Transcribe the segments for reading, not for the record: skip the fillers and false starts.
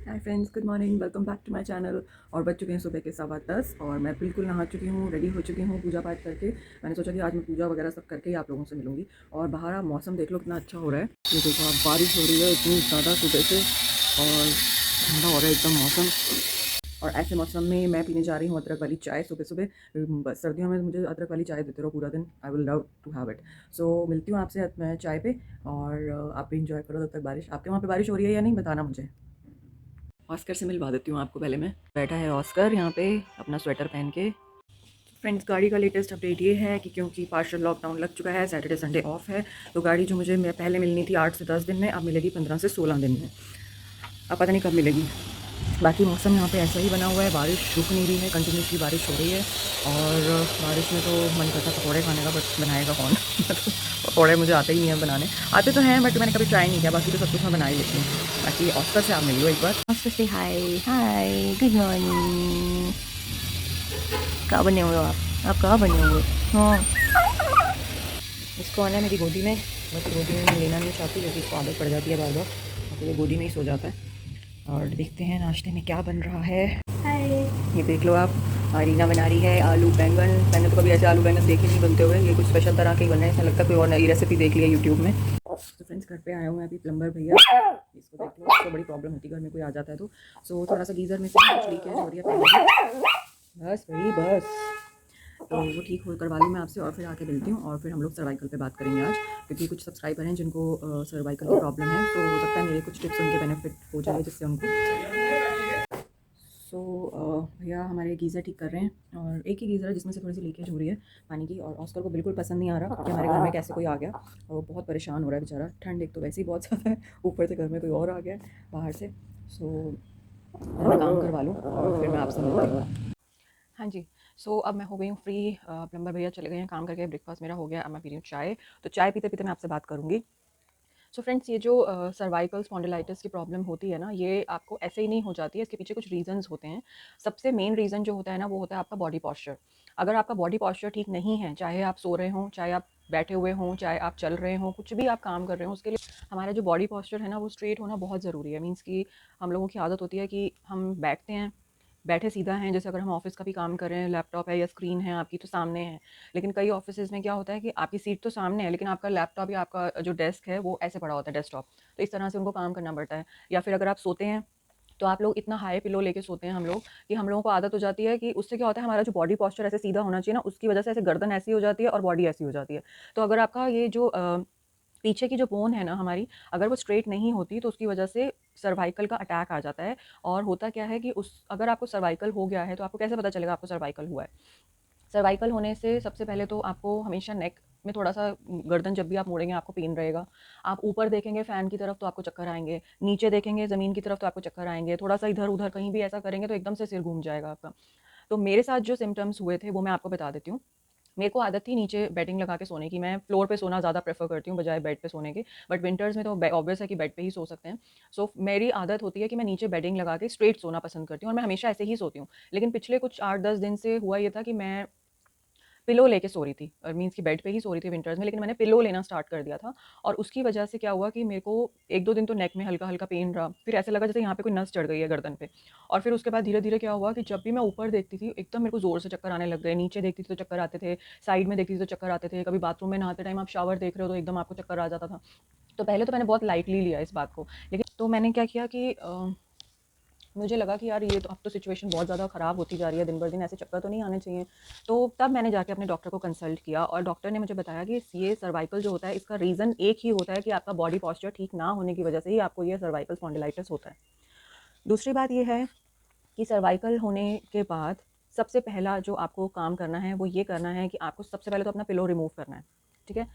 Hi friends, good morning, welcome back to my channel. और बज चुके हैं सुबह के 10:15 और मैं बिल्कुल नहा चुकी हूँ, रेडी हो चुकी हूँ पूजा पाठ करके। मैंने सोचा कि आज मैं पूजा वगैरह सब करके ही आप लोगों से मिलूंगी। और बाहर आप मौसम देख लो कितना अच्छा हो रहा है। ये देखो आप, बारिश हो रही है इतनी ज़्यादा सुबह से और ठंडा हो रहा है एकदम मौसम। और ऐसे मौसम में मैं पीने जा रही हूँ अदरक वाली चाय सुबह सुबह। बस सर्दियों में मुझे अदरक वाली चाय देते रहो पूरा दिन, I will love to have it. So मिलती हूँ आपसे मैं चाय पे। और आप भी इंजॉय करो तब तक। बारिश आपके वहाँ पे बारिश हो रही है या नहीं, बताना मुझे। ऑस्कर से मिलवा देती हूँ आपको पहले मैं। बैठा है ऑस्कर यहाँ पे अपना स्वेटर पहन के। फ्रेंड्स, गाड़ी का लेटेस्ट अपडेट ये है कि क्योंकि पार्शियल लॉकडाउन लग चुका है, सैटरडे संडे ऑफ है, तो गाड़ी जो मुझे पहले मिलनी थी 8 से 10 दिन में, अब मिलेगी 15 से 16 दिन में। अब पता नहीं कब मिलेगी। बाकी मौसम यहाँ पे ऐसा ही बना हुआ है, बारिश रुक नहीं रही है, कंटिन्यूसली बारिश हो रही है। और बारिश में तो मन करता है पकौड़े खाने का, बट बनाएगा कौन। पकौड़े मुझे आते ही नहीं हैं बनाने। आते तो हैं बट मैंने कभी ट्राई नहीं किया, बाकी तो सब कुछ मैं बना ही लेती हूँ। बाकी ऑस्कर से आप मिलियो एक बार। ऑस्कर से हाय हाय, गुड मॉर्निंग। क्या बने हुए हो आप क्या बने हुए? हाँ, इसको आना है मेरी गोदी में। बस गोदी में मैं लेना नहीं चाहती क्योंकि इसको आदत पड़ जाती है बार बार, तो ये गोदी में ही सो जाता है। और देखते हैं नाश्ते में क्या बन रहा है। हाय, ये देख लो आप, रीना बना रही है आलू बैंगन। मैंने तो कभी ऐसे आलू बैंगन देखे नहीं बनते हुए, ये कुछ स्पेशल तरह के ही बन रहे हैं। ऐसा लगता है कोई और नई रेसिपी देख ली है यूट्यूब में। तो फ्रेंड्स, घर पे आए हुए हैं अभी प्लम्बर भैया। इसको देख लो, इसको बड़ी प्रॉब्लम होती है घर में कोई आ जाता है तो। सो थोड़ा सा गीज़र में से कुछ लीकेज हो रही है पहले। बस वही बस, तो वो ठीक हो करवा लूँ मैं आपसे और फिर आके मिलती हूँ। और फिर हम लोग सर्वाइकल पे बात करेंगे आज, क्योंकि कुछ सब्सक्राइबर हैं जिनको सर्वाइकल की प्रॉब्लम है, तो हो सकता है मेरे कुछ टिप्स उनके बेनिफिट हो जाए जिससे उनको। सो भैया हमारे गीज़र ठीक कर रहे हैं और एक ही गीज़र है जिसमें से थोड़ी सी लीकेज हो रही है पानी की। और ऑस्कर को बिल्कुल पसंद नहीं आ रहा कि हमारे घर में कैसे कोई आ गया, और वो बहुत परेशान हो रहा है बेचारा। ठंड एक तो वैसे ही बहुत ज़्यादा है, ऊपर से घर में कोई और आ गया बाहर से। सो मैं काम करवा लूँ और फिर मैं आपसे मिलती हूँ। हाँ जी। अब मैं हो गई हूँ फ्री। प्लम्बर भैया चले गए हैं काम करके, ब्रेकफास्ट मेरा हो गया, अब मैं पी रही हूँ चाय। तो चाय पीते पीते मैं आपसे बात करूँगी। फ्रेंड्स, ये जो सर्वाइकल स्पॉन्डिलाइटिस की प्रॉब्लम होती है ना, ये आपको ऐसे ही नहीं हो जाती है, इसके पीछे कुछ रीजंस होते हैं। सबसे मेन रीज़न जो होता है ना, वो होता है आपका बॉडी पॉस्चर। अगर आपका बॉडी पॉस्चर ठीक नहीं है, चाहे आप सो रहे हों, चाहे आप बैठे हुए हों, चाहे आप चल रहे हों, कुछ भी आप काम कर रहे हो, उसके लिए हमारा जो बॉडी पॉस्चर है ना, वो स्ट्रेट होना बहुत ज़रूरी है। मीन्स कि हम लोगों की आदत होती है कि हम बैठते हैं, बैठे सीधा हैं। जैसे अगर हम ऑफिस का भी काम कर रहे हैं, लैपटॉप है या स्क्रीन है आपकी तो सामने है। लेकिन कई ऑफिसेज़ में क्या होता है कि आपकी सीट तो सामने है, लेकिन आपका लैपटॉप या आपका जो डेस्क है वो ऐसे पड़ा होता है, डेस्कटॉप। तो इस तरह से उनको काम करना पड़ता है। या फिर अगर आप सोते हैं तो आप लोग इतना हाई पिलो लेके सोते हैं हम लोग, कि हम लोगों को आदत हो जाती है कि उससे क्या होता है, हमारा जो बॉडी पॉस्चर ऐसे सीधा होना चाहिए ना, उसकी वजह से ऐसे गर्दन ऐसी हो जाती है और बॉडी ऐसी हो जाती है। तो अगर आपका ये जो पीछे की जो बोन है ना हमारी, अगर वो स्ट्रेट नहीं होती तो उसकी वजह से सर्वाइकल का अटैक आ जाता है। और होता क्या है कि उस अगर आपको सर्वाइकल हो गया है तो आपको कैसे पता चलेगा आपको सर्वाइकल हुआ है? सर्वाइकल होने से सबसे पहले तो आपको हमेशा नेक में थोड़ा सा, गर्दन जब भी आप मोड़ेंगे आपको पेन रहेगा। आप ऊपर देखेंगे फ़ैन की तरफ तो आपको चक्कर आएंगे, नीचे देखेंगे ज़मीन की तरफ तो आपको चक्कर आएंगे, थोड़ा सा इधर उधर कहीं भी ऐसा करेंगे तो एकदम से सिर घूम जाएगा आपका। तो मेरे साथ जो सिम्टम्स हुए थे वो मैं आपको बता देती हूँ। मेरे को आदत थी नीचे बेडिंग लगा के सोने की। मैं फ्लोर पे सोना ज़्यादा प्रेफर करती हूँ बजाय बेड पे सोने के। बट विंटर्स में तो ऑब्वियस है कि बेड पे ही सो सकते हैं। मेरी आदत होती है कि मैं नीचे बेडिंग लगा के स्ट्रेट सोना पसंद करती हूँ और मैं हमेशा ऐसे ही सोती हूँ। लेकिन पिछले कुछ 8-10 दिन से हुआ ये था कि मैं पिलो लेके सो रही थी, और मीन्स कि बेड पे ही सो रही थी विंटर्स में, लेकिन मैंने पिलो लेना स्टार्ट कर दिया था। और उसकी वजह से क्या हुआ कि मेरे को 1-2 दिन तो नेक में हल्का-हल्का पेन रहा, फिर ऐसा लगा जैसे यहाँ पे कोई नस चढ़ गई है गर्दन पे। और फिर उसके बाद धीरे-धीरे क्या हुआ कि जब भी मैं ऊपर देखती थी, एकदम मेरे को ज़ोर से चक्कर आने लग गए, नीचे देखती थी तो चक्कर आते थे, साइड में देखती थी तो चक्कर आते थे, कभी बाथरूम में नहाते टाइम आप शावर देख रहे हो तो एकदम आपको चक्कर आ जाता था। तो पहले तो मैंने बहुत लाइटली लिया इस बात को, लेकिन तो मैंने क्या किया कि मुझे लगा कि यार ये तो अब तो सिचुएशन बहुत ज़्यादा ख़राब होती जा रही है, दिन ब दिन ऐसे चक्कर तो नहीं आने चाहिए। तो तब मैंने जाके अपने डॉक्टर को कंसल्ट किया और डॉक्टर ने मुझे बताया कि ये सर्वाइकल जो होता है इसका रीज़न एक ही होता है कि आपका बॉडी पॉस्चर ठीक ना होने की वजह से ही आपको ये सर्वाइकल स्पॉन्डिलाइटिस होता है। दूसरी बात ये है कि सर्वाइकल होने के बाद सबसे पहला जो आपको काम करना है वो ये करना है कि आपको सबसे पहले तो अपना पिलो रिमूव करना है। ठीक है?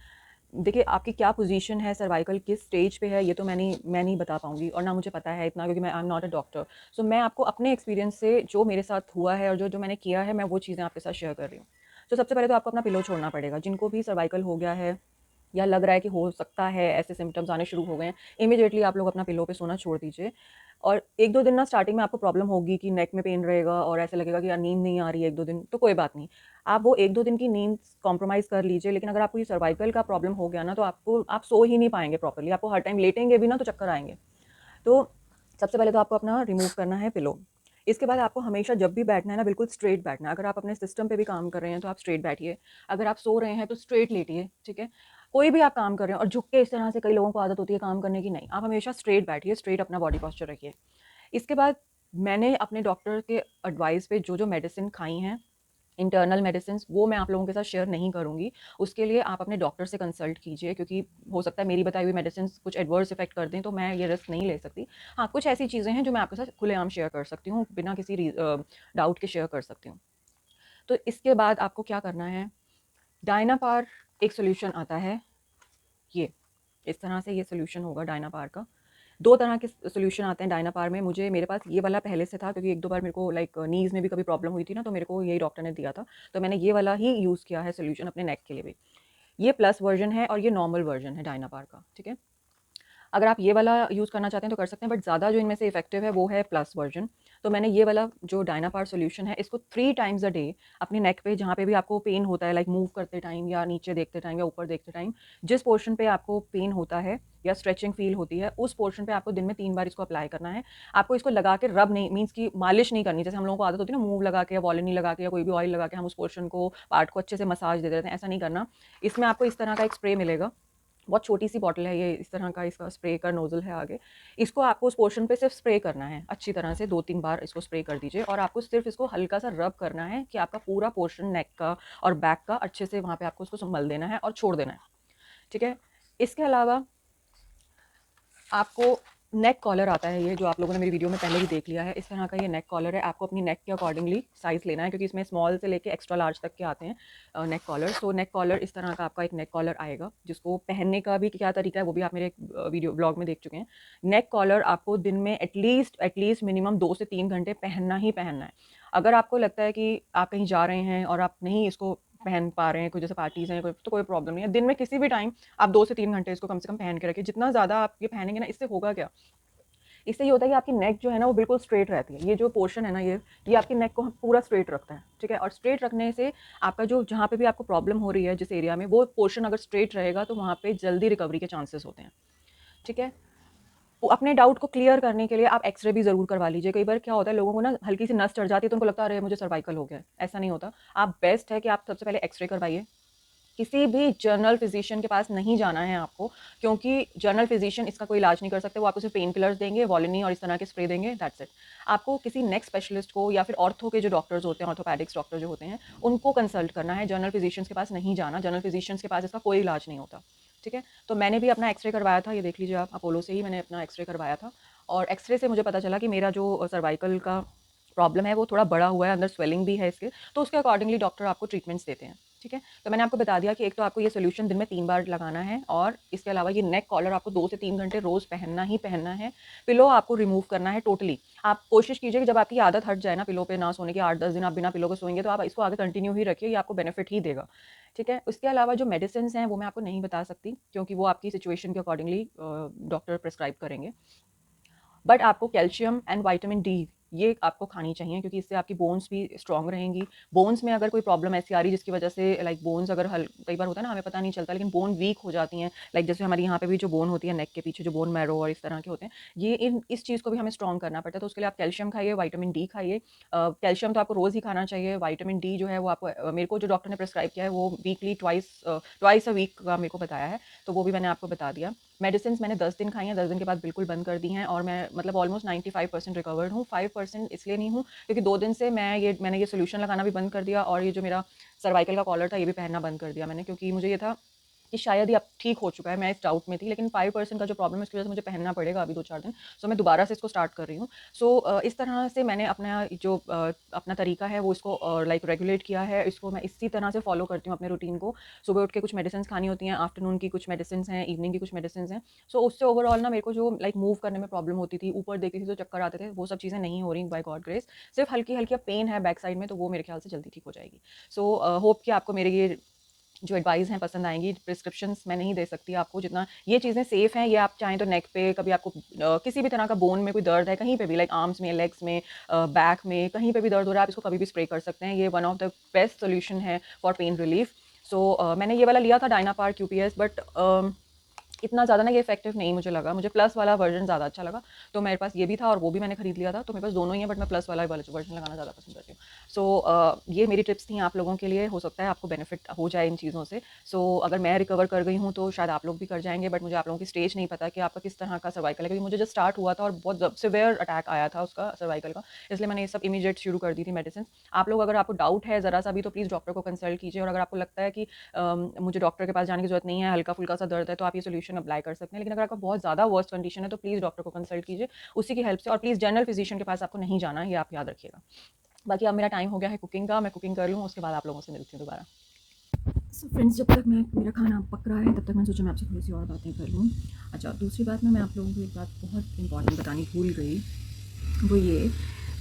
देखिए आपकी क्या पोजीशन है, सर्वाइकल किस स्टेज पे है, ये तो मैं नहीं बता पाऊँगी और ना मुझे पता है इतना, क्योंकि मैं I am not a doctor. मैं आपको अपने एक्सपीरियंस से जो मेरे साथ हुआ है और जो जो मैंने किया है, मैं वो चीज़ें आपके साथ शेयर कर रही हूँ। सबसे पहले तो आपको अपना पिलो छोड़ना पड़ेगा। जिनको भी सर्वाइकल हो गया है या लग रहा है कि हो सकता है ऐसे सिम्पटम्स आने शुरू हो गए हैं, इमीडिएटली आप लोग अपना पिलो पे सोना छोड़ दीजिए। और 1-2 दिन ना स्टार्टिंग में आपको प्रॉब्लम होगी कि नेक में पेन रहेगा और ऐसा लगेगा कि यार नींद नहीं आ रही है 1-2 दिन, तो कोई बात नहीं। आप वो 1-2 दिन की नींद कॉम्प्रोमाइज़ कर लीजिए, लेकिन अगर आपको ये सर्वाइकल का प्रॉब्लम हो गया ना, तो आप सो ही नहीं पाएँगे प्रॉपर्ली, आपको हर टाइम लेटेंगे भी ना तो चक्कर आएँगे। तो सबसे पहले तो आपको अपना रिमूव करना है पिलो। इसके बाद आपको हमेशा जब भी बैठना है ना, बिल्कुल स्ट्रेट बैठना है। अगर आप अपने सिस्टम पे भी काम कर रहे हैं तो आप स्ट्रेट बैठिए, अगर आप सो रहे हैं तो स्ट्रेट लेटिए, ठीक है। कोई भी आप काम कर रहे हैं और झुक के इस तरह से कई लोगों को आदत होती है काम करने की, नहीं, आप हमेशा स्ट्रेट बैठिए, स्ट्रेट अपना बॉडी पॉस्चर रखिए। इसके बाद मैंने अपने डॉक्टर के एडवाइस पे जो जो मेडिसिन खाई हैं, इंटरनल मेडिसिन, वो मैं आप लोगों के साथ शेयर नहीं करूँगी। उसके लिए आप अपने डॉक्टर से कंसल्ट कीजिए, क्योंकि हो सकता है मेरी बताई हुई मेडिसिन कुछ एडवर्स इफेक्ट कर दें, तो मैं ये रिस्क नहीं ले सकती। हाँ, कुछ ऐसी चीज़ें हैं जो मैं आपके साथ खुलेआम शेयर कर सकती हूँ, बिना किसी डाउट के शेयर कर सकती हूँ। तो इसके बाद आपको क्या करना है, डायनापार एक सोल्यूशन आता है, ये इस तरह से ये सोल्यूशन होगा डायनापार का। 2 तरह के सॉल्यूशन आते हैं डायनापार में। मेरे पास ये वाला पहले से था, क्योंकि 1-2 बार मेरे को लाइक नीज़ में भी कभी प्रॉब्लम हुई थी ना, तो मेरे को यही डॉक्टर ने दिया था। तो मैंने ये वाला ही यूज़ किया है सॉल्यूशन अपने नेक के लिए भी। ये प्लस वर्ज़न है और ये नॉर्मल वर्ज़न है डायनापार का, ठीक है। अगर आप ये वाला यूज़ करना चाहते हैं तो कर सकते हैं, बट ज़्यादा जो इनमें से इफेक्टिव है वो है प्लस वर्जन। तो मैंने ये वाला जो डायनापार सॉल्यूशन है, इसको 3 टाइम्स अ डे अपने नेक पे, जहाँ पे भी आपको पेन होता है, लाइक मूव करते टाइम या नीचे देखते टाइम या ऊपर देखते टाइम, जिस पोर्शन पे आपको पेन होता है या स्ट्रेचिंग फील होती है, उस पोर्शन पे आपको दिन में 3 बार इसको अप्लाई करना है। आपको इसको लगा के रब नहीं, मीन्स की मालिश नहीं करनी, जैसे हम लोगों को आदत होती है ना मूव लगा के या वॉलिनी लगा के या कोई भी ऑयल लगा के हम उस पोर्शन को, पार्ट को अच्छे से मसाज दे देते हैं, ऐसा नहीं करना। इसमें आपको इस तरह का एक स्प्रे मिलेगा, बहुत छोटी सी बॉटल है ये, इस तरह का इसका स्प्रे का नोजल है आगे। इसको आपको उस पोर्शन पे सिर्फ स्प्रे करना है, अच्छी तरह से 2-3 बार इसको स्प्रे कर दीजिए, और आपको सिर्फ इसको हल्का सा रब करना है कि आपका पूरा पोर्शन नेक का और बैक का अच्छे से वहाँ पे आपको उसको संभल देना है और छोड़ देना है, ठीक है। इसके अलावा आपको नेक कॉलर आता है, ये जो आप लोगों ने मेरी वीडियो में पहले ही देख लिया है, इस तरह का ये नेक कॉलर है। आपको अपनी नेक के अकॉर्डिंगली साइज़ लेना है, क्योंकि इसमें स्मॉल से लेके एक्स्ट्रा लार्ज तक के आते हैं नेक कॉलर। तो नेक कॉलर इस तरह का आपका एक नेक कॉलर आएगा, जिसको पहनने का भी क्या तरीका है वो भी आप मेरे वीडियो ब्लॉग में देख चुके हैं। नेक कॉलर आपको दिन में एटलीस्ट मिनिमम 2 से 3 घंटे पहनना ही पहनना है। अगर आपको लगता है कि आप कहीं जा रहे हैं और आप नहीं इसको पहन पा रहे हैं, कोई जैसे पार्टीज़ हैं, कोई तो कोई प्रॉब्लम नहीं है, दिन में किसी भी टाइम आप 2 से 3 घंटे इसको कम से कम पहन के रखिए। जितना ज़्यादा आप ये पहनेंगे ना, इससे होगा क्या, इससे ये होता है कि आपकी नेक जो है ना वो बिल्कुल स्ट्रेट रहती है। ये जो पोर्शन है ना, ये आपकी नेक को पूरा स्ट्रेट रखता है, ठीक है। और स्ट्रेट रखने से आपका जो, जहाँ पे भी आपको प्रॉब्लम हो रही है जिस एरिया में, वो पोर्शन अगर स्ट्रेट रहेगा तो वहाँ पे जल्दी रिकवरी के चांसेस होते हैं, ठीक है। अपने डाउट को क्लियर करने के लिए आप एक्सरे भी ज़रूर करवा लीजिए। कई बार क्या होता है, लोगों को ना हल्की सी नस चढ़ जाती है तो उनको लगता है अरे मुझे सर्वाइकल हो गया है, ऐसा नहीं होता। आप बेस्ट है कि आप सबसे पहले एक्सरे करवाइए। किसी भी जनरल फिजिशियन के पास नहीं जाना है आपको, क्योंकि जनरल फिजिशियन इसका कोई इलाज नहीं कर सकते। वो आपको सिर्फ पेन किलर्स देंगे, वॉलिनी और इस तरह के स्प्रे देंगे, दैट्स इट। आपको किसी नेक स्पेशलिस्ट को या फिर ऑर्थो के जो डॉक्टर्स होते हैं, ऑर्थोपैडिक्स डॉक्टर जो होते हैं, उनको कंसल्ट करना है। जनरल फिजिशियंस के पास नहीं जाना, जनरल फिजिशियंस के पास इसका कोई इलाज नहीं होता, ठीक है। तो मैंने भी अपना एक्सरे करवाया था, ये देख लीजिए आप, अपोलो से ही मैंने अपना एक्सरे करवाया था, और एक्सरे से मुझे पता चला कि मेरा जो सर्वाइकल का प्रॉब्लम है वो थोड़ा बड़ा हुआ है, अंदर स्वेलिंग भी है इसके, तो उसके अकॉर्डिंगली डॉक्टर आपको ट्रीटमेंट्स देते हैं, ठीक है। तो मैंने आपको बता दिया कि एक तो आपको ये सोल्यूशन दिन में 3 बार लगाना है, और इसके अलावा ये नेक कॉलर आपको 2 से 3 घंटे रोज़ पहनना ही पहनना है। पिलो आपको रिमूव करना है टोटली। आप कोशिश कीजिए कि जब आपकी आदत हट जाए ना पिलो पे ना सोने की, 8-10 दिन आप बिना पिलो के सोएंगे, तो आप इसको आगे कंटिन्यू ही रखिए, ये आपको बेनिफिट ही देगा, ठीक है। उसके अलावा जो मेडिसिन हैं वो मैं आपको नहीं बता सकती, क्योंकि वो आपकी सिचुएशन के अकॉर्डिंगली डॉक्टर प्रिस्क्राइब करेंगे। बट आपको कैल्शियम एंड विटामिन डी ये आपको खानी चाहिए, क्योंकि इससे आपकी बोन्स भी स्ट्रांग रहेंगी। बोन्स में अगर कोई प्रॉब्लम ऐसी आ रही जिसकी वजह से लाइक बोन्स अगर कई बार होता है ना, हमें पता नहीं चलता, लेकिन बोन वीक हो जाती हैं, लाइक जैसे हमारी यहाँ पे भी जो बोन होती है नेक के पीछे, जो बोन मैरो और इस तरह के होते हैं, ये इस चीज़ को भी हमें स्ट्रॉन्ग करना पड़ता है। तो उसके लिए आप कैल्शियम खाइए, विटामिन डी खाइए। कैल्शियम तो आपको रोज़ ही खाना चाहिए। विटामिन डी जो है वो आपको मेरे को जो डॉक्टर ने प्रिस्क्राइब किया है वो वीकली ट्वाइस अ वीक का मेरे को बताया है, तो वो भी मैंने आपको बता दिया। मेडिसिन मैंने 10 दिन खाई हैं, 10 दिन के बाद बिल्कुल बंद कर दी हैं, और मैं मतलब ऑलमोस्ट 95% रिकवर्ड हूँ। 5% इसलिए नहीं हूँ क्योंकि 2 दिन से मैंने ये सोल्यूशन लगाना भी बंद कर दिया, और ये जो मेरा सर्वाइकल का कॉलर था ये भी पहनना बंद कर दिया मैंने, क्योंकि मुझे ये था कि शायद ये अब ठीक हो चुका है, मैं इस डाउट में थी। लेकिन 5% का जो प्रॉब्लम है उसकी वजह से मुझे पहनना पड़ेगा अभी 2-4 दिन। सो मैं दोबारा से इसको स्टार्ट कर रही हूँ। सो इस तरह से मैंने अपना जो अपना तरीका है वो इसको लाइक रेगुलेट किया है। इसको मैं इसी तरह से फॉलो करती हूँ अपने रूटीन को। सुबह उठ के कुछ मेडिसिन खानी होती हैं, आफ्टरनून की कुछ मेडिसिन हैं, इवनिंग की कुछ मेडिसिन हैं। सो उससे ओवरऑल ना मेरे को जो लाइक मूव करने में प्रॉब्लम होती थी, ऊपर देखती थी तो चक्कर आते थे, वो सब चीज़ें नहीं हो रही बाय गॉड ग्रेस। सिर्फ हल्की हल्की पेन है बैक साइड में, तो वो मेरे ख्याल से जल्दी ठीक हो जाएगी। सो होप कि आपको मेरे ये जो एडवाइस हैं पसंद आएंगी। प्रिस्क्रिप्शंस मैं नहीं दे सकती आपको, जितना ये चीज़ें सेफ़ हैं, ये आप चाहें तो नेक पे कभी आपको किसी भी तरह का बोन में कोई दर्द है, कहीं पे भी लाइक आर्म्स में, लेग्स में, बैक में, कहीं पे भी दर्द हो रहा है, आप इसको कभी भी स्प्रे कर सकते हैं। ये one of the best solution है फॉर पेन रिलीफ। सो मैंने ये वाला लिया था डायनापार QPS, बट इतना ज़्यादा ना ये इफेक्टिव नहीं मुझे लगा, मुझे प्लस वाला वर्जन ज़्यादा अच्छा लगा। तो मेरे पास ये भी था और वो भी मैंने खरीद लिया था, तो मेरे पास दोनों ही है, बट मैं प्लस वाला वर्जन लगाना ज़्यादा पसंद करती हूँ। सो ये मेरी टिप्स थी आप लोगों के लिए, हो सकता है आपको बेनिफिट हो जाए इन चीज़ों से। सो अगर मैं रिकवर कर गई हूँ तो शायद आप लोग भी कर जाएंगे, बट मुझे आप लोगों की स्टेज नहीं पता कि आपका किस तरह का सर्वाइकल है, क्योंकि मुझे जब स्टार्ट हुआ था और बहुत सिवियर अटैक आया था उसका सर्वाइकल का, इसलिए मैंने ये सब इमीडिएट शुरू कर दी थी मेडिसिन। आप लोग अगर आपको डाउट है ज़रा सा भी तो प्लीज़ डॉक्टर को कंसल्ट कीजिए, और अगर आपको लगता है कि मुझे डॉक्टर के पास जाने की जरूरत नहीं है, हल्का फुल्का सा दर्द है, तो आप ये सोल्यूशन अप्लाई कर सकते हैं। लेकिन अगर आपका बहुत ज़्यादा वर्स्ट कंडीशन है तो प्लीज़ डॉक्टर को कंसल्ट कीजिए उसी की हेल्प से, और प्लीज़ जनरल फिजिशियन के पास आपको नहीं जाना है, ये आप याद रखिएगा। बाकी अब मेरा टाइम हो गया है कुकिंग का, मैं कुकिंग कर लूँ, उसके बाद आप लोगों से मिलती हूँ दोबारा। सो फ्रेंड्स, जब तक मेरा खाना पक रहा है तब तक मैं सोचा मैं आपसे थोड़ी सी और बातें कर लूँ। अच्छा, दूसरी बात में मैं आप लोगों को एक बात बहुत इंपॉर्टेंट बतानी भूल गई, वो ये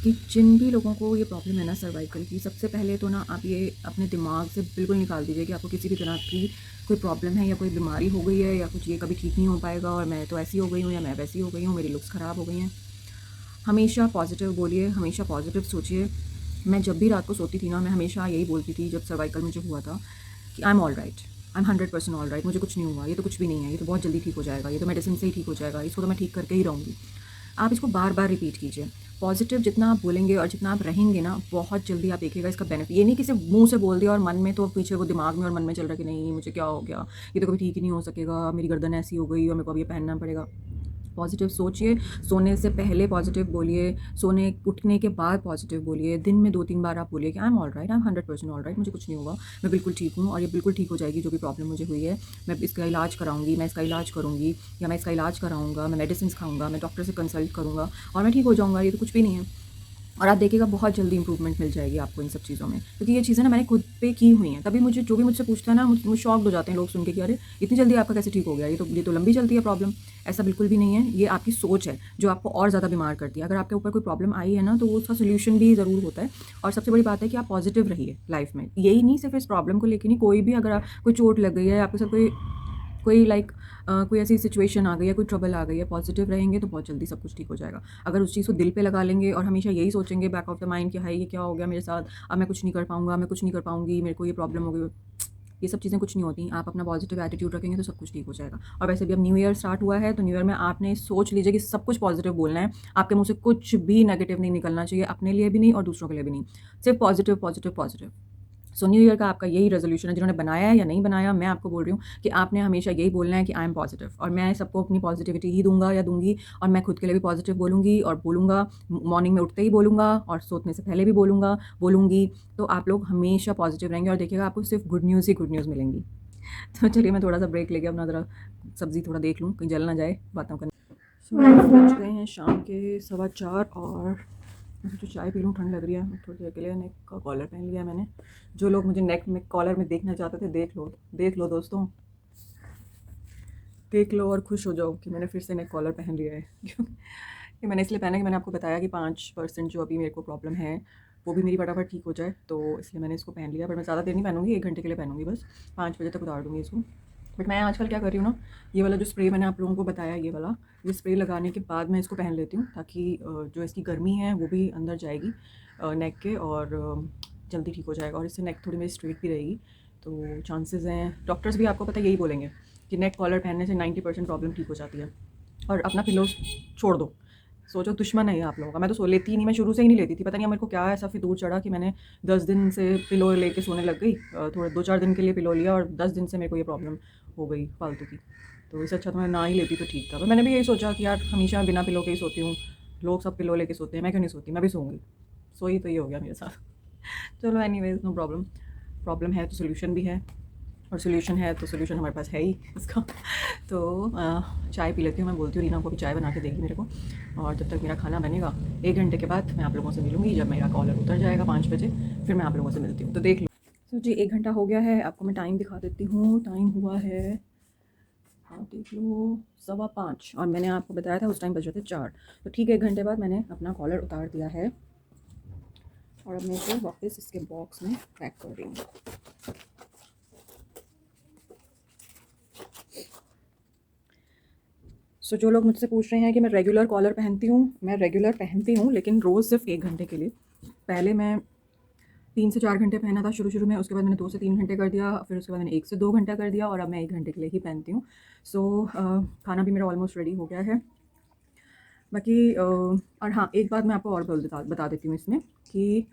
कि जिन भी लोगों को ये प्रॉब्लम है ना सर्वाइकल की, सबसे पहले तो ना आप ये अपने दिमाग से बिल्कुल निकाल दीजिए कि आपको किसी भी तरह की कोई प्रॉब्लम है या कोई बीमारी हो गई है या कुछ, ये कभी ठीक नहीं हो पाएगा और मैं तो ऐसी हो गई हूँ या मैं वैसी हो गई हूँ, मेरी लुक्स ख़राब हो गई हैं। हमेशा पॉजिटिव बोलिए, हमेशा पॉजिटिव सोचिए। मैं जब भी रात को सोती थी ना, मैं हमेशा यही बोलती थी जब सर्वाइकल मुझे हुआ था कि I am all right, I am 100% all right, मुझे कुछ नहीं हुआ, ये तो कुछ भी नहीं है, ये तो बहुत जल्दी ठीक हो जाएगा, ये तो मेडिसिन से ही ठीक हो जाएगा, इसको तो मैं ठीक करके ही रहूँगी। आप इसको बार बार रिपीट कीजिए। पॉजिटिव जितना आप बोलेंगे और जितना आप रहेंगे ना, बहुत जल्दी आप देखिएगा इसका बेनिफिट। ये नहीं कि सिर्फ मुंह से बोल दिया और मन में तो पीछे वो दिमाग में और मन में चल रहा है कि नहीं मुझे क्या हो गया, ये तो कभी ठीक ही नहीं हो सकेगा, मेरी गर्दन ऐसी हो गई और मेरे को अब ये पहनना पड़ेगा। पॉजिटिव सोचिए, सोने से पहले पॉजिटिव बोलिए, सोने उठने के बाद पॉजिटिव बोलिए, दिन में 2-3 बार आप बोलिए कि I am all right, I am 100% all right, मुझे कुछ नहीं होगा, मैं बिल्कुल ठीक हूँ और ये बिल्कुल ठीक हो जाएगी जो भी प्रॉब्लम मुझे हुई है। मैं इसका इलाज कराऊंगी, मैं इसका इलाज करूँगी या मैं इसका इलाज कराऊँगा, मैं मेडिसिन खाऊँगा, मैं डॉक्टर से कंसल्ट करूँगा और मैं ठीक हो जाऊँगा, ये तो कुछ भी नहीं है। और आप देखिएगा बहुत जल्दी इंप्रूवमेंट मिल जाएगी आपको इन सब चीज़ों में, क्योंकि ये चीज़ें ना मैंने खुद पे की हुई हैं। तभी मुझे जो भी मुझसे पूछता है ना, मुझे शॉक्ड हो जाते हैं लोग सुन के कि अरे इतनी जल्दी आपका कैसे ठीक हो गया, ये तो लंबी चलती है प्रॉब्लम। ऐसा बिल्कुल भी नहीं है, ये आपकी सोच है जो आपको और ज़्यादा बीमार करती है। अगर आपके ऊपर कोई प्रॉब्लम आई है ना, तो वो उसका सोल्यूशन भी ज़रूर होता है। और सबसे बड़ी बात है कि आप पॉजिटिव रहिए लाइफ में, यही नहीं सिर्फ इस प्रॉब्लम को लेकर नहीं, कोई भी अगर कोई चोट लग गई है, आपके साथ कोई कोई ऐसी सिचुएशन आ गई है, कोई ट्रबल आ गई है, पॉजिटिव रहेंगे तो बहुत जल्दी सब कुछ ठीक हो जाएगा। अगर उस चीज़ को दिल पे लगा लेंगे और हमेशा यही सोचेंगे बैक ऑफ द माइंड कि हाय ये क्या हो गया मेरे साथ, अब मैं कुछ नहीं कर पाऊँगा, मैं कुछ नहीं कर पाऊँगी, मेरे को ये प्रॉब्लम हो गई, ये सब चीज़ें कुछ नहीं होती। आप अपना पॉजिटिव एटीट्यूड रखेंगे तो सब कुछ ठीक हो जाएगा। और वैसे भी अब न्यू ईयर स्टार्ट हुआ है, तो न्यू ईयर में आपने सोच लीजिए कि सब कुछ पॉजिटिव बोलना है, आपके मुँह से कुछ भी नेगेटिव नहीं निकलना चाहिए, अपने लिए भी नहीं और दूसरों के लिए भी नहीं, सिर्फ positive positive positive. So new year का आपका यही रेजोल्यूशन है, जिन्होंने बनाया है या नहीं बनाया, मैं आपको बोल रही हूँ कि आपने हमेशा यही बोलना है कि आई एम पॉजिटिव, और मैं सबको अपनी पॉजिटिविटी ही दूंगा या दूंगी, और मैं खुद के लिए भी पॉजिटिव बोलूँगी और बोलूँगा, मॉर्निंग में उठते ही बोलूँगा और सोने से पहले भी बोलूँगी। तो आप लोग हमेशा पॉजिटिव रहेंगे और देखिएगा आपको सिर्फ गुड न्यूज़ ही गुड न्यूज़ मिलेंगी। तो चलिए मैं थोड़ा सा ब्रेक लेके अपना ज़रा सब्ज़ी थोड़ा देख लूँ, कहीं जल ना जाए बातों करने। पहुँच गए हैं शाम के 4:15 और मैं तो चाय पी लूँ, ठंड लग रही है। थोड़ी देर के लिए नेक का कॉलर पहन लिया मैंने। जो लोग मुझे नेक में कॉलर में देखना चाहते थे, देख लो दोस्तों, देख लो और खुश हो जाओ कि मैंने फिर से नेक कॉलर पहन लिया है। क्यों ये मैंने इसलिए पहना कि मैंने आपको बताया कि 5% जो अभी मेरे को प्रॉब्लम है वो भी मेरी फटाफट ठीक हो जाए, तो इसलिए मैंने इसको पहन लिया। पर मैं ज़्यादा देर नहीं पहनूंगी, 1 घंटे के लिए पहनूंगी बस, 5 बजे तक उतार दूँगी इसको। बट मैं आजकल क्या कर रही हूँ ना, ये वाला जो स्प्रे मैंने आप लोगों को बताया, ये स्प्रे लगाने के बाद मैं इसको पहन लेती हूँ, ताकि जो इसकी गर्मी है वो भी अंदर जाएगी नेक के और जल्दी ठीक हो जाएगा, और इससे नेक थोड़ी मेरी स्ट्रेट भी रहेगी। तो चांसेस हैं, डॉक्टर्स भी आपको पता यही बोलेंगे कि नेक कॉलर पहनने से 90% प्रॉब्लम ठीक हो जाती है। और अपना पिलो छोड़ दो, सोचो दुश्मन है ये आप लोगों का। मैं तो लेती ही नहीं, मैं शुरू से ही नहीं लेती थी, पता नहीं मेरे को क्या ऐसा फिर दूर चढ़ा कि मैंने 10 दिन से पिलो लेके सोने लग गई। थोड़ा 2-4 दिन के लिए पिलो लिया और 10 दिन से मेरे को ये प्रॉब्लम हो गई फालतू की। तो इससे अच्छा तो मैं ना ही लेती तो ठीक था। पर मैंने भी यही सोचा कि यार हमेशा बिना पिलो के ही सोती हूँ, लोग सब पिलो लेके सोते हैं, मैं क्यों नहीं सोती, मैं भी सोऊंगी। सोई तो ये हो गया मेरे साथ। चलो एनीवेज, नो प्रॉब्लम। प्रॉब्लम है तो सोल्यूशन भी है, और सोल्यूशन है तो सोल्यूशन हमारे पास है ही इसका। तो चाय पी लेती हूँ, मैं बोलती हूँ रीना को भी चाय बना के देगी मेरे को। और जब तक मेरा खाना बनेगा 1 घंटे के बाद मैं आप लोगों से मिलूँगी, जब मेरा कॉलर उतर जाएगा 5 बजे, फिर मैं आप लोगों से मिलती हूँ। तो देख लो। तो जी 1 घंटा हो गया है, आपको मैं टाइम दिखा देती हूँ। टाइम हुआ है, हाँ देख लो, 5:15, और मैंने आपको बताया था उस टाइम बज रहे थे 4। तो ठीक है, 1 घंटे बाद मैंने अपना कॉलर उतार दिया है और अब मैं इसे वापस इसके बॉक्स में पैक कर रही हूँ। सो जो लोग मुझसे पूछ रहे हैं कि मैं रेगुलर कॉलर पहनती हूँ, मैं रेगुलर पहनती हूँ, लेकिन रोज़ सिर्फ 1 घंटे के लिए। पहले मैं 3 से 4 घंटे पहना था शुरू में, उसके बाद मैंने 2 से 3 घंटे कर दिया, फिर उसके बाद मैंने 1 से 2 घंटा कर दिया और अब मैं 1 घंटे के लिए ही पहनती हूँ। सो खाना भी मेरा ऑलमोस्ट रेडी हो गया है। बाकी और हाँ, एक बात मैं आपको और बता देती हूँ इसमें कि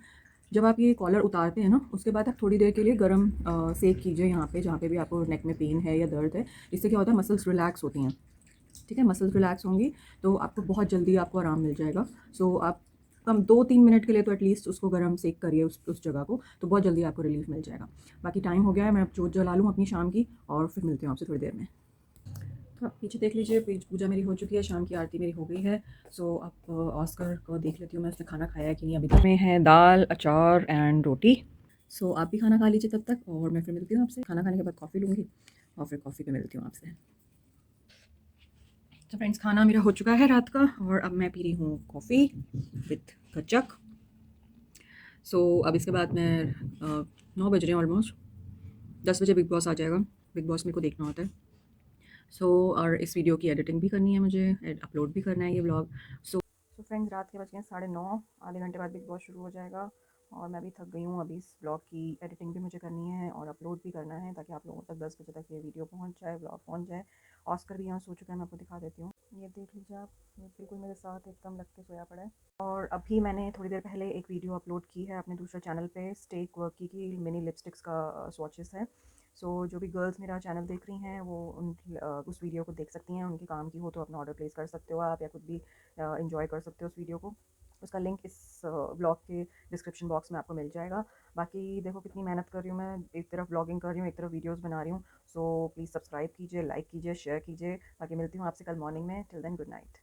जब आप ये कॉलर उतारते हैं ना, उसके बाद आप थोड़ी देर के लिए गरम सेक कीजिए यहाँ पे, जहाँ पे भी आपको नेक में पेन है या दर्द है। इससे क्या होता है, मसल्स रिलैक्स होती हैं। ठीक है, मसल्स रिलैक्स होंगी तो आपको बहुत जल्दी आपको आराम मिल जाएगा। सो आप कम 2-3 मिनट के लिए तो एटलीस्ट उसको गरम सेक करिए उस जगह को, तो बहुत जल्दी आपको रिलीफ मिल जाएगा। बाकी टाइम हो गया है, मैं अब जोत जला लूँ अपनी शाम की और फिर मिलती हूँ आपसे थोड़ी देर में। तो आप पीछे देख लीजिए, पूजा मेरी हो चुकी है, शाम की आरती मेरी हो गई है। सो अब ऑस्कर को देख लेती हूँ मैं, उसने खाना खाया है कि नहीं अभी तक। में है दाल, अचार एंड रोटी। सो आप भी खाना खा लीजिए तब तक और मैं फिर मिलती हूँ आपसे। खाना खाने के बाद कॉफ़ी लूँगी और फिर कॉफ़ी पे मिलती हूँ आपसे। तो फ्रेंड्स, खाना मेरा हो चुका है रात का और अब मैं पी रही हूँ कॉफ़ी विथ गच्चक। सो अब इसके बाद मैं 9 बज रहे हैं ऑलमोस्ट, 10 बजे बिग बॉस आ जाएगा। बिग बॉस मेरे को देखना होता है। सो और इस वीडियो की एडिटिंग भी करनी है मुझे, अपलोड भी करना है ये व्लॉग। सो फ्रेंड्स, रात के बज गए 9:30, आधे घंटे बाद बिग बॉस शुरू हो जाएगा और मैं भी थक गई हूँ। अभी इस ब्लॉग की एडिटिंग भी मुझे करनी है और अपलोड भी करना है ताकि आप लोगों तक 10 बजे तक ये वीडियो पहुँच जाए, ब्लॉग पहुँच जाए। ऑस्कर भी यहाँ सो चुका है, मैं आपको दिखा देती हूँ। ये देख लीजिए आप, ये बिल्कुल मेरे साथ एकदम लग के सोया पड़ा है। और अभी मैंने थोड़ी देर पहले एक वीडियो अपलोड की है अपने दूसरे चैनल पे, स्टेक वर्क की मिनी लिपस्टिक्स का स्वॉचेस है। सो जो भी गर्ल्स मेरा चैनल देख रही हैं वो उस वीडियो को देख सकती हैं। उनके काम की हो तो अपना ऑर्डर प्लेस कर सकते हो आप, या खुद भी इंजॉय कर सकते हो उस वीडियो को। उसका लिंक इस ब्लॉग के डिस्क्रिप्शन बॉक्स में आपको मिल जाएगा। बाकी देखो कितनी मेहनत कर रही हूँ मैं, एक तरफ ब्लॉगिंग कर रही हूँ, एक तरफ वीडियोस बना रही हूँ। सो प्लीज़ सब्सक्राइब कीजिए, लाइक कीजिए, शेयर कीजिए। बाकी मिलती हूँ आपसे कल मॉर्निंग में। Till then, good night.